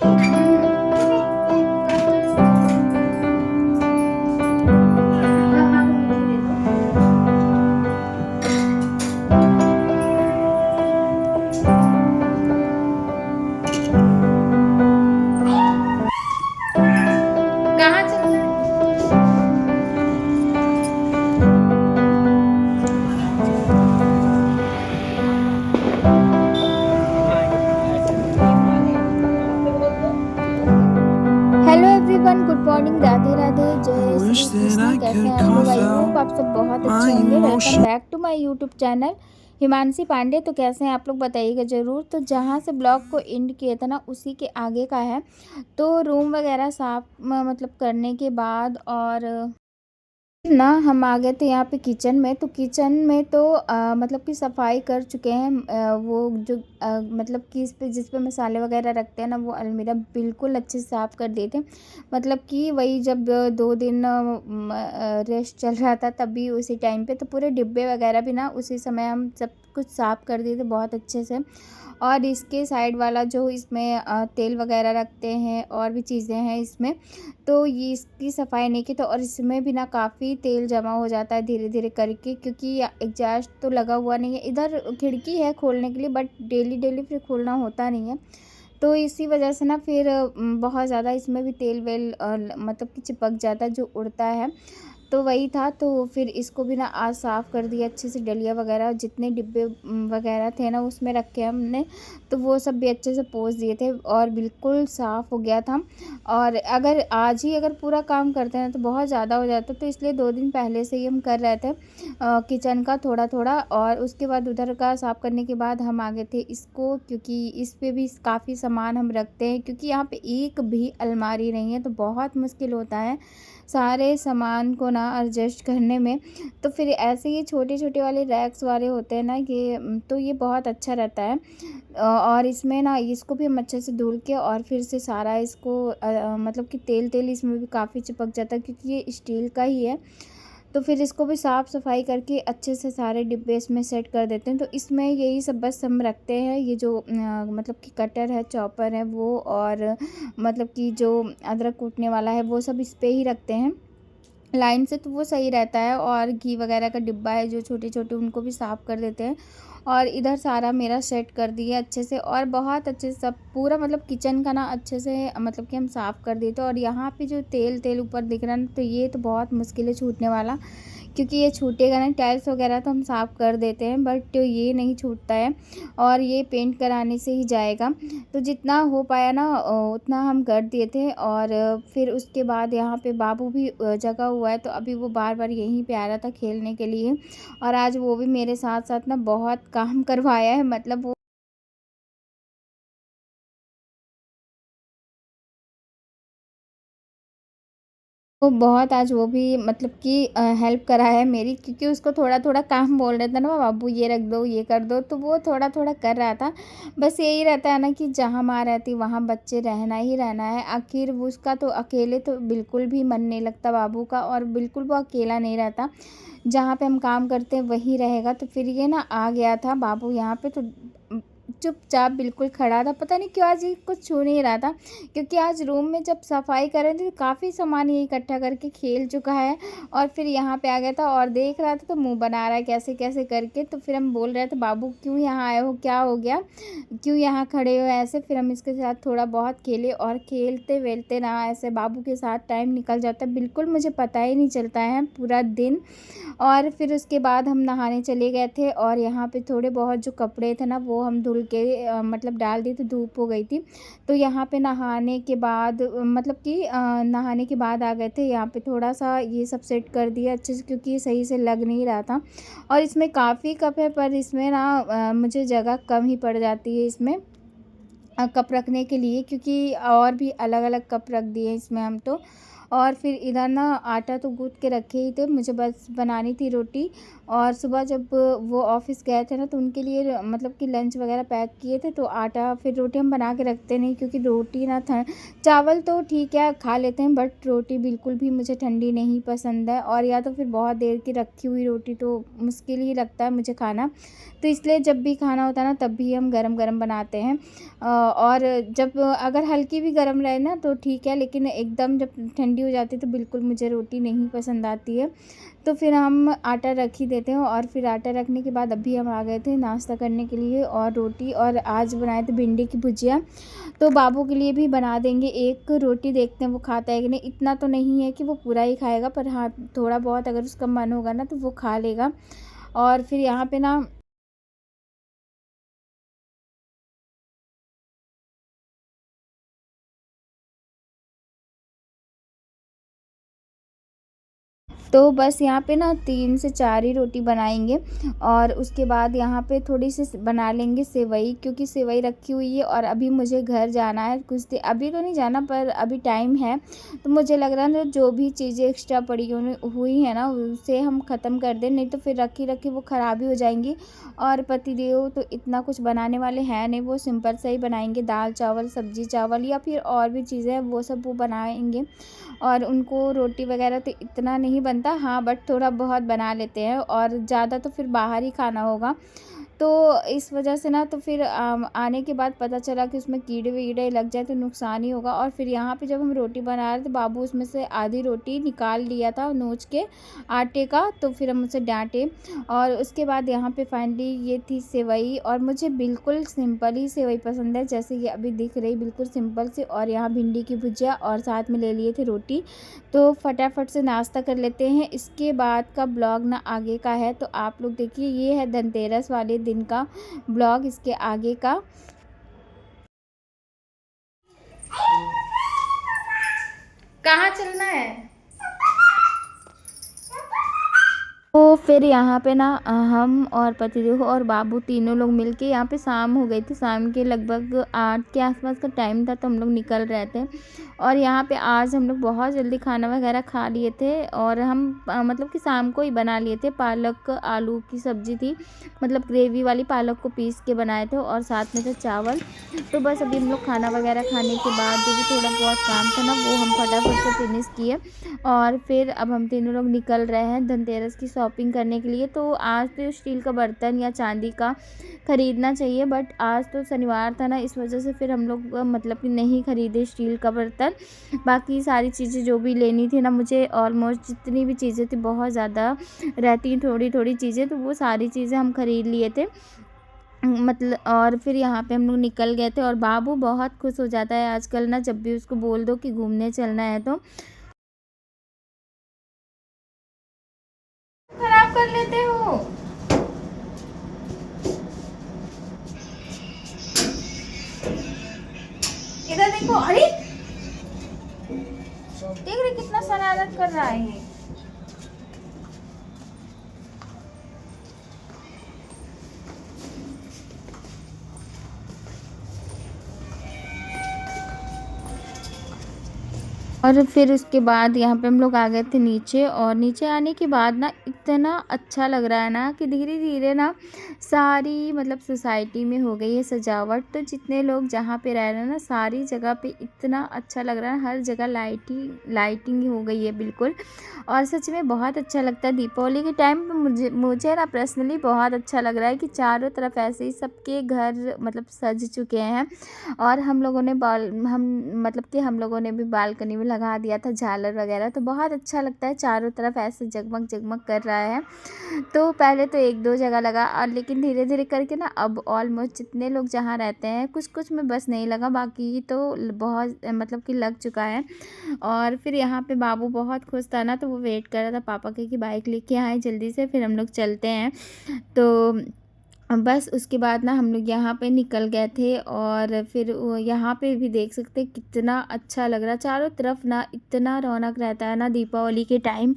कहाँ चलना है? Hello everyone, good morning, Radhe Radhe, जय Shri Wish that Krishna. I कैसे could हैं आप लोग? carve आई होप out आप सब बहुत अच्छे my होंगे। Welcome emotion. Back to my YouTube channel Himanshi Pandey. तो कैसे हैं आप लोग, बताइएगा ज़रूर। तो जहाँ से ब्लॉग को एंड किया था ना, उसी के आगे का है। तो रूम वगैरह साफ मतलब करने के बाद और ना हम आ गए थे यहाँ पे किचन में। तो किचन में तो मतलब कि सफाई कर चुके हैं। वो जो मतलब कि इस पे जिस पे मसाले वगैरह रखते हैं ना, वो अलमीरा बिल्कुल अच्छे से साफ़ कर दिए थे। मतलब कि वही जब 2 दिन रेस्ट चल रहा था, तभी उसी टाइम पे तो पूरे डिब्बे वगैरह भी ना उसी समय हम सब कुछ साफ़ कर दिए थे बहुत अच्छे से। और इसके साइड वाला जो इसमें तेल वगैरह रखते हैं और भी चीज़ें हैं इसमें, तो ये इसकी सफाई नहीं की। तो और इसमें भी ना काफ़ी तेल जमा हो जाता है धीरे धीरे करके, क्योंकि एग्जॉस्ट तो लगा हुआ नहीं है। इधर खिड़की है खोलने के लिए, बट डेली डेली फिर खोलना होता नहीं है। तो इसी वजह से ना फिर बहुत ज़्यादा इसमें भी तेल वेल मतलब कि चिपक जाता है जो उड़ता है। तो वही था। तो फिर इसको भी ना आज साफ़ कर दिया अच्छे से। डलिया वगैरह जितने डिब्बे वगैरह थे ना उसमें रखे हमने, तो वो सब भी अच्छे से पोंछ दिए थे और बिल्कुल साफ़ हो गया था। और अगर आज ही अगर पूरा काम करते हैं तो बहुत ज़्यादा हो जाता, तो इसलिए 2 दिन पहले से ही हम कर रहे थे किचन का थोड़ा थोड़ा। और उसके बाद उधर का साफ़ करने के बाद हम आ गए थे इसको, क्योंकि इस पे भी काफ़ी सामान हम रखते हैं, क्योंकि यहाँ पे एक भी अलमारी नहीं है, तो बहुत मुश्किल होता है सारे सामान को ना एडजस्ट करने में। तो फिर ऐसे ही छोटे छोटे वाले रैक्स वाले होते हैं ना, ये तो ये बहुत अच्छा रहता है। और इसमें ना इसको भी हम अच्छे से धुल के और फिर से सारा इसको मतलब कि तेल तेल इसमें भी काफ़ी चिपक जाता है, क्योंकि ये स्टील का ही है। तो फिर इसको भी साफ़ सफाई करके अच्छे से सारे डिब्बे इसमें सेट कर देते हैं। तो इसमें यही सब बस हम रखते हैं। ये जो मतलब कि कटर है, चॉपर है वो, और मतलब कि जो अदरक कूटने वाला है, वो सब इस पे ही रखते हैं लाइन से, तो वो सही रहता है। और घी वगैरह का डिब्बा है जो छोटे छोटे, उनको भी साफ़ कर देते हैं। और इधर सारा मेरा सेट कर दिया अच्छे से, और बहुत अच्छे से सब पूरा मतलब किचन का ना अच्छे से मतलब कि हम साफ़ कर दिए थे। और यहाँ पे जो तेल तेल ऊपर दिख रहा है ना, तो ये तो बहुत मुश्किल है छूटने वाला, क्योंकि ये छूटेगा ना। टाइल्स वगैरह तो हम साफ़ कर देते हैं, बट ये नहीं छूटता है, और ये पेंट कराने से ही जाएगा। तो जितना हो पाया ना उतना हम कर दिए थे। और फिर उसके बाद यहाँ पे बाबू भी जगा हुआ है, तो अभी वो बार बार यहीं पे आ रहा था खेलने के लिए। और आज वो भी मेरे साथ साथ ना बहुत काम करवाया है। मतलब वो बहुत आज वो भी मतलब कि हेल्प करा है मेरी, क्योंकि उसको थोड़ा थोड़ा काम बोल रहे थे ना, बाबू ये रख दो, ये कर दो, तो वो थोड़ा थोड़ा कर रहा था। बस यही रहता है ना कि जहाँ माँ रहती वहाँ बच्चे रहना ही रहना है। आखिर वो उसका तो अकेले तो बिल्कुल भी मन नहीं लगता बाबू का, और बिल्कुल वो अकेला नहीं रहता। जहाँ पे हम काम करते हैं वहीं रहेगा। तो फिर ये ना आ गया था बाबू यहाँ पे, तो चुपचाप बिल्कुल खड़ा था। पता नहीं क्यों आज ये कुछ छू नहीं रहा था, क्योंकि आज रूम में जब सफाई कर रहे थे तो काफ़ी सामान ये इकट्ठा करके खेल चुका है। और फिर यहाँ पे आ गया था और देख रहा था, तो मुंह बना रहा है कैसे कैसे करके। तो फिर हम बोल रहे थे, बाबू क्यों यहाँ आए हो, क्या हो गया, क्यों यहाँ खड़े हो ऐसे। फिर हम इसके साथ थोड़ा बहुत खेले, और खेलते वेलते ना ऐसे बाबू के साथ टाइम निकल जाता है, बिल्कुल मुझे पता ही नहीं चलता है पूरा दिन। और फिर उसके बाद हम नहाने चले गए थे, और यहाँ पे थोड़े बहुत जो कपड़े थे ना वो हम धुल के मतलब डाल दिए थे, धूप हो गई थी। तो यहाँ पे नहाने के बाद मतलब कि नहाने के बाद आ गए थे यहाँ पे, थोड़ा सा ये सब सेट कर दिया अच्छे से, क्योंकि ये सही से लग नहीं रहा था। और इसमें काफ़ी कप है, पर इसमें ना मुझे जगह कम ही पड़ जाती है इसमें कप रखने के लिए, क्योंकि और भी अलग अलग कप रख दिए इसमें हम तो। और फिर इधर ना आटा तो गूँथ के रखे ही थे, मुझे बस बनानी थी रोटी। और सुबह जब वो ऑफ़िस गए थे ना, तो उनके लिए मतलब कि लंच वग़ैरह पैक किए थे, तो आटा फिर रोटी हम बना के रखते नहीं, क्योंकि रोटी ना ठ चावल तो ठीक है खा लेते हैं, बट रोटी बिल्कुल भी मुझे ठंडी नहीं पसंद है। और या तो फिर बहुत देर की रखी हुई रोटी तो मुश्किल ही लगता है मुझे खाना। तो इसलिए जब भी खाना होता है ना, तब भी हम गरम-गरम बनाते हैं। और जब अगर हल्की भी गरम रहे ना तो ठीक है, लेकिन एकदम जब ठंडी हो जाती है तो बिल्कुल मुझे रोटी नहीं पसंद आती है। तो फिर हम आटा रख ही देते हैं। और फिर आटा रखने के बाद अभी हम आ गए थे नाश्ता करने के लिए, और रोटी और आज बनाए थे भिंडी की भुजिया। तो बाबू के लिए भी बना देंगे एक रोटी, देखते हैं वो खाता है कि नहीं। इतना तो नहीं है कि वो पूरा ही खाएगा, पर हाँ थोड़ा बहुत अगर उसका मन होगा ना तो वो खा लेगा। और फिर यहाँ पे ना तो बस यहाँ पे ना 3 से 4 ही रोटी बनाएँगे। और उसके बाद यहाँ पे थोड़ी-सी बना लेंगे सेवई, क्योंकि सेवई रखी हुई है और अभी मुझे घर जाना है कुछ दे अभी तो नहीं जाना, पर अभी टाइम है। तो मुझे लग रहा है ना, जो भी चीज़ें एक्स्ट्रा पड़ी हुई हैं ना, उसे हम ख़त्म कर दें, नहीं तो फिर रखी-रखी वो ख़राब ही हो जाएँगी। और पतिदेव तो इतना कुछ बनाने वाले हैं नहीं, वो सिंपल सा ही बनाएँगे, दाल-चावल, सब्ज़ी-चावल या फिर और भी चीज़ें हैं वो सब वो बनाएँगे। और उनको रोटी वग़ैरह तो इतना नहीं बनता, हाँ, बट थोड़ा बहुत बना लेते हैं, और ज़्यादा तो फिर बाहर ही खाना होगा। तो इस वजह से ना, तो फिर आने के बाद पता चला कि उसमें कीड़े-वीड़े लग जाए तो नुकसान ही होगा। और फिर यहाँ पे जब हम रोटी बना रहे थे, बाबू उसमें से आधी रोटी निकाल लिया था नोच के आटे का, तो फिर हम उसे डाँटे। और उसके बाद यहाँ पे फाइनली ये थी सेवई, और मुझे बिल्कुल सिंपल ही सेवई पसंद है, जैसे ये अभी दिख रही बिल्कुल सिंपल सी। और यहाँ भिंडी की भुजिया और साथ में ले लिए थे रोटी। तो फटाफट से नाश्ता कर लेते हैं, इसके बाद का ब्लॉग ना आगे का है, तो आप लोग देखिए। ये है धनतेरस वाले दिन का ब्लॉग, इसके आगे का। कहाँ चलना है? तो फिर यहाँ पे ना हम और पतिदेव और बाबू तीनों लोग मिलके, यहाँ पे शाम हो गई थी, शाम के लगभग 8 के आसपास का टाइम था, तो हम लोग निकल रहे थे। और यहाँ पे आज हम लोग बहुत जल्दी खाना वगैरह खा लिए थे, और हम मतलब कि शाम को ही बना लिए थे। पालक आलू की सब्ज़ी थी, मतलब ग्रेवी वाली, पालक को पीस के बनाए थे, और साथ में थे चावल। तो बस अभी हम लोग खाना वगैरह खाने के बाद जो भी थोड़ा बहुत काम था ना, वो हम फटाफट से फिनिश किए। और फिर अब हम तीनों लोग निकल रहे हैं धनतेरस की शॉपिंग करने के लिए। तो आज तो स्टील का बर्तन या चांदी का ख़रीदना चाहिए, बट आज तो शनिवार था ना, इस वजह से फिर हम लोग मतलब कि नहीं ख़रीदे स्टील का बर्तन। बाकी सारी चीज़ें जो भी लेनी थी ना, मुझे ऑलमोस्ट जितनी भी चीज़ें थी, बहुत ज़्यादा रहती थोड़ी-थोड़ी चीज़ें, तो वो सारी चीज़ें हम ख़रीद लिए थे। मतलब और फिर यहाँ पे हम लोग निकल गए थे, और बाबू बहुत खुश हो जाता है आजकल ना, जब भी उसको बोल दो कि घूमने चलना है तो। खराब कर लेते हो। इधर देखो, अरे देख रहे कितना शरारत कर रहा है ये। और फिर उसके बाद यहाँ पे हम लोग आ गए थे नीचे, और नीचे आने के बाद ना इतना अच्छा लग रहा है ना, कि धीरे-धीरे ना सारी मतलब सोसाइटी में हो गई है सजावट। तो जितने लोग जहाँ पे रह रहे हैं ना, सारी जगह पे इतना अच्छा लग रहा है, हर जगह लाइटिंग हो गई है बिल्कुल। और सच में बहुत अच्छा लगता है दीपावली के टाइम पे। मुझे ना पर्सनली बहुत अच्छा लग रहा है कि चारों तरफ ऐसे ही सबके घर मतलब सज चुके हैं। और हम लोगों ने भी बालकनी में लगा दिया था झालर वगैरह, तो बहुत अच्छा लगता है, चारों तरफ ऐसे जगमग जगमग कर रहा है। तो पहले तो 1-2 जगह लगा, और लेकिन धीरे-धीरे करके ना अब ऑलमोस्ट जितने लोग जहाँ रहते हैं, कुछ-कुछ में बस नहीं लगा, बाकी तो बहुत मतलब कि लग चुका है। और फिर यहाँ पे बाबू बहुत खुश था ना, तो वो वेट कर रहा था पापा की कि बाइक लेके आएँ जल्दी से, फिर हम लोग चलते हैं। तो बस उसके बाद ना हम लोग यहाँ पे निकल गए थे और फिर वो यहाँ पे भी देख सकते हैं कितना अच्छा लग रहा है। चारों तरफ ना इतना रौनक रहता है ना दीपावली के टाइम।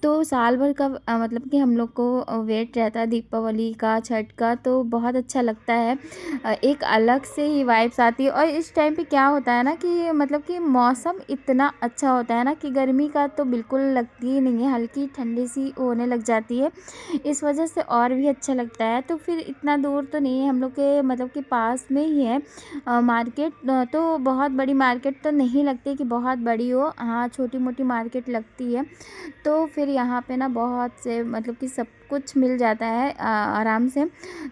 तो साल भर का मतलब कि हम लोग को वेट रहता है दीपावली का, छठ का, तो बहुत अच्छा लगता है। एक अलग से ही वाइब्स आती है। और इस टाइम पे क्या होता है ना कि मतलब कि मौसम इतना अच्छा होता है ना कि गर्मी का तो बिल्कुल लगती ही नहीं है, हल्की ठंडी सी होने लग जाती है। इस वजह से और भी अच्छा लगता है। तो फिर इतना दूर तो नहीं है, हम लोग के मतलब कि पास में ही है मार्केट। तो बहुत बड़ी मार्केट तो नहीं लगती कि बहुत बड़ी हो, हाँ छोटी मोटी मार्केट लगती है। तो फिर यहाँ पे ना बहुत से मतलब कि सब कुछ मिल जाता है आराम से।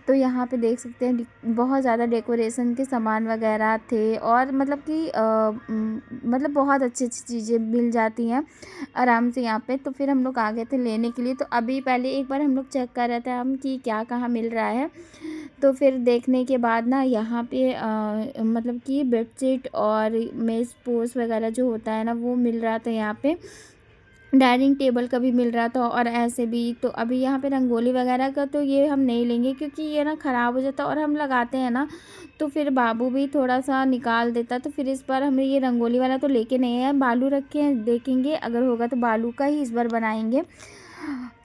तो यहाँ पे देख सकते हैं बहुत ज़्यादा डेकोरेशन के सामान वगैरह थे और मतलब कि मतलब बहुत अच्छी अच्छी चीज़ें मिल जाती हैं आराम से यहाँ पे। तो फिर हम लोग आ गए थे लेने के लिए। तो अभी पहले एक बार हम लोग चेक कर रहे थे हम कि क्या कहाँ मिल रहा है। तो फिर देखने के बाद ना यहाँ पे मतलब कि बेडशीट और मेज़ पोस्ट वगैरह जो होता है ना वो मिल रहा था यहाँ पे। डाइनिंग टेबल का भी मिल रहा था और ऐसे भी। तो अभी यहाँ पे रंगोली वगैरह का तो ये हम नहीं लेंगे क्योंकि ये ना ख़राब हो जाता है और हम लगाते हैं ना तो फिर बाबू भी थोड़ा सा निकाल देता। तो फिर इस बार हमें ये रंगोली वाला तो लेके नहीं है, बालू रखे हैं, देखेंगे अगर होगा तो बालू का ही इस बार बनाएंगे।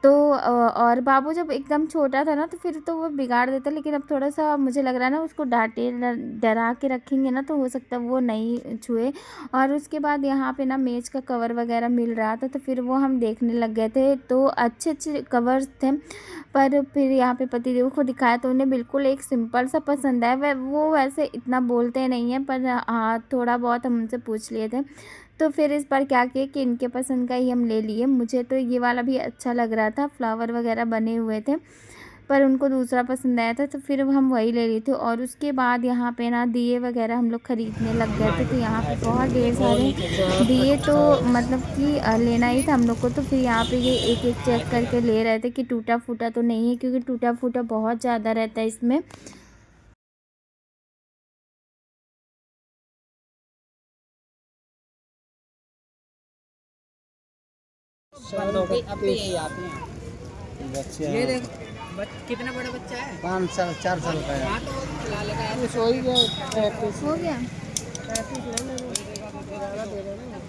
तो और बाबू जब एकदम छोटा था ना तो फिर तो वो बिगाड़ देता, लेकिन अब थोड़ा सा मुझे लग रहा है ना उसको डांटे डरा के रखेंगे ना तो हो सकता है वो नहीं छुए। और उसके बाद यहाँ पे ना मेज का कवर वगैरह मिल रहा था तो फिर वो हम देखने लग गए थे। तो अच्छे अच्छे कवर्स थे, पर फिर यहाँ पे पतिदेव को दिखाया तो उन्हें बिल्कुल एक सिंपल सा पसंद है। वह वो वैसे इतना बोलते नहीं हैं, पर हाँ थोड़ा बहुत हम उनसे पूछ लिए थे। तो फिर इस बार क्या किए कि इनके पसंद का ही हम ले लिए। मुझे तो ये वाला भी अच्छा लग रहा था, फ्लावर वगैरह बने हुए थे, पर उनको दूसरा पसंद आया था तो फिर हम वही ले लिए थे। और उसके बाद यहाँ पे ना दिए वगैरह हम लोग ख़रीदने लग गए थे। तो यहाँ पे बहुत ढेर सारे दिए तो मतलब कि लेना ही था हम लोग को। तो फिर यहाँ पे ये एक एक चेक करके ले रहे थे कि टूटा फूटा तो नहीं है, क्योंकि टूटा फूटा बहुत ज़्यादा रहता है इसमें। अब तो यही आते हैं बच्चे। ये देख कितना बड़ा बच्चा है, 5 साल 4 साल का है। हाँ तो खिला लेगा, कुछ हो ही गया, 35 हो गया। 35 ले ले ज़्यादा दे रहे ना।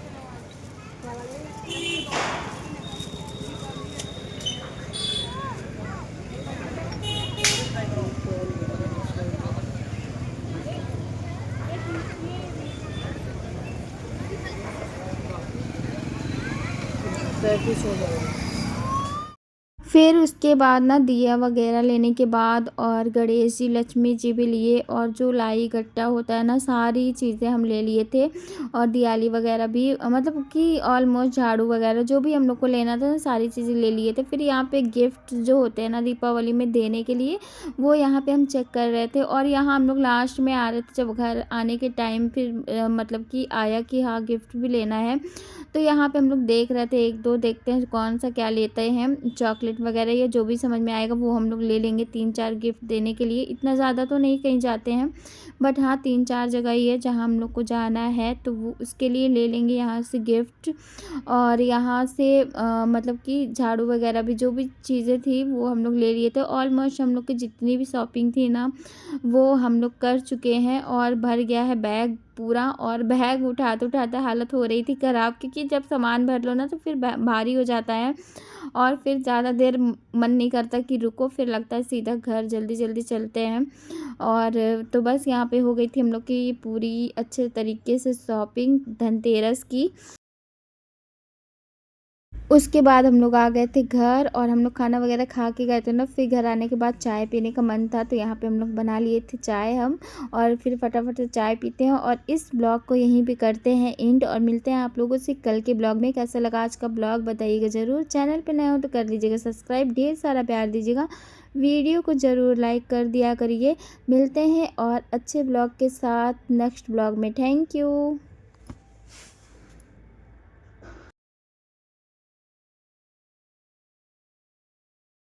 पैंतीस हो जाएगा। फिर उसके बाद ना दिया वगैरह लेने के बाद और गणेश जी लक्ष्मी जी भी लिए और जो लाई गट्टा होता है ना सारी चीज़ें हम ले लिए थे। और दियाली वगैरह भी मतलब कि ऑलमोस्ट झाड़ू वगैरह जो भी हम लोग को लेना था सारी चीज़ें ले लिए थे। फिर यहाँ पे गिफ्ट जो होते हैं ना दीपावली में देने के लिए वो यहाँ पे हम चेक कर रहे थे। और यहाँ हम लोग लास्ट में आ रहे थे जब घर आने के टाइम फिर मतलब कि आया कि हाँ गिफ्ट भी लेना है। तो यहाँ पे हम लोग देख रहे थे, एक दो देखते हैं कौन सा क्या लेते हैं, चॉकलेट वगैरह या जो भी समझ में आएगा वो हम लोग ले लेंगे। 3-4 गिफ्ट देने के लिए, इतना ज़्यादा तो नहीं कहीं जाते हैं, बट हाँ 3-4 जगह ही है जहाँ हम लोग को जाना है तो वो उसके लिए ले लेंगे यहाँ से गिफ्ट। और यहाँ से मतलब कि झाड़ू वगैरह भी जो भी चीज़ें थी वो हम लोग ले लिए थे। ऑलमोस्ट हम लोग की जितनी भी शॉपिंग थी ना वो हम लोग कर चुके हैं और भर गया है बैग पूरा। और बैग उठाते उठाते हालत हो रही थी ख़राब, क्योंकि जब सामान भर लो ना तो फिर भारी हो जाता है और फिर ज़्यादा देर मन नहीं करता कि रुको, फिर लगता है सीधा घर जल्दी जल्दी चलते हैं। और तो बस यहाँ पे हो गई थी हम लोग की पूरी अच्छे तरीके से शॉपिंग धनतेरस की। उसके बाद हम लोग आ गए थे घर और हम लोग खाना वगैरह खा के गए थे ना। फिर घर आने के बाद चाय पीने का मन था तो यहाँ पे हम लोग बना लिए थे चाय हम, और फिर फटाफट से चाय पीते हैं और इस ब्लॉग को यहीं पे करते हैं एंड। और मिलते हैं आप लोगों से कल के ब्लॉग में। कैसा लगा आज का ब्लॉग बताइएगा ज़रूर। चैनल पर नए हो तो कर लीजिएगा सब्सक्राइब, ढेर सारा प्यार दीजिएगा, वीडियो को ज़रूर लाइक कर दिया करिए। मिलते हैं और अच्छे ब्लॉग के साथ नेक्स्ट ब्लॉग में। Thank you.